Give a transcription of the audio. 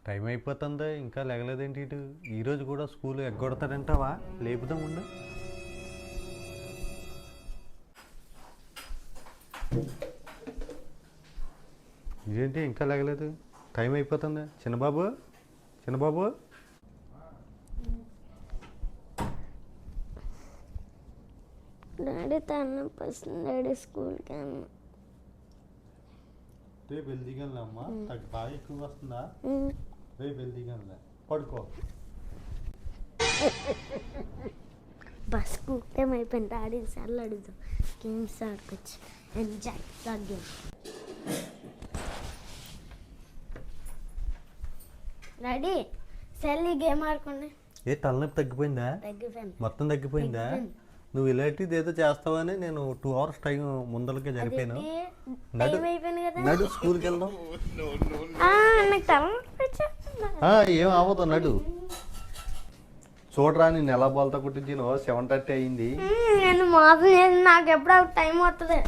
Time అయిపోతుంది ఇంకా లేగలేదేంటి ఇటు ఈరోజు కూడా స్కూల్ ఎగ్గొడతాడంటావా లేపుదాం ఉండు ఇదేంటి ఇంకా లేగలేదు టైం అయిపోతుంది చిన్నబాబు చిన్నబాబు డాడీ తన ఫస్ట్ డాడీ స్కూల్కి అన్న రేపు వెళ్దిగలే అమ్మా బాగా ఎక్కువ వస్తుందా రేపు వెళ్దిగలే పడుకో బస్ స్కూల్ టైం అయిపోయింది డాడీ సార్లు అడుగుతాం గేమ్స్ ఆడుకోవచ్చు enjoy game daddy cell game ఆడుకోండి ఏ తలనొప్పి తగ్గిపోయిందా తగ్గిపోయింది మొత్తం తగ్గిపోయిందా నువ్వు ఇలాంటిది ఏదో చేస్తావని నేను 2 hours టైం ముందరకే జరిపాను టైం అయిపోయింది కదా నడు స్కూల్కి వెళ్దాం నాకు తలనొప్పి వచ్చేస్తుందా? ఏం అవ్వదు నడు చూడరా నేను ఎలా బోల్తా కుట్టించాను 7:30 అయింది నేను మాత్రం నాకు ఎప్పుడు టైం వస్తుంది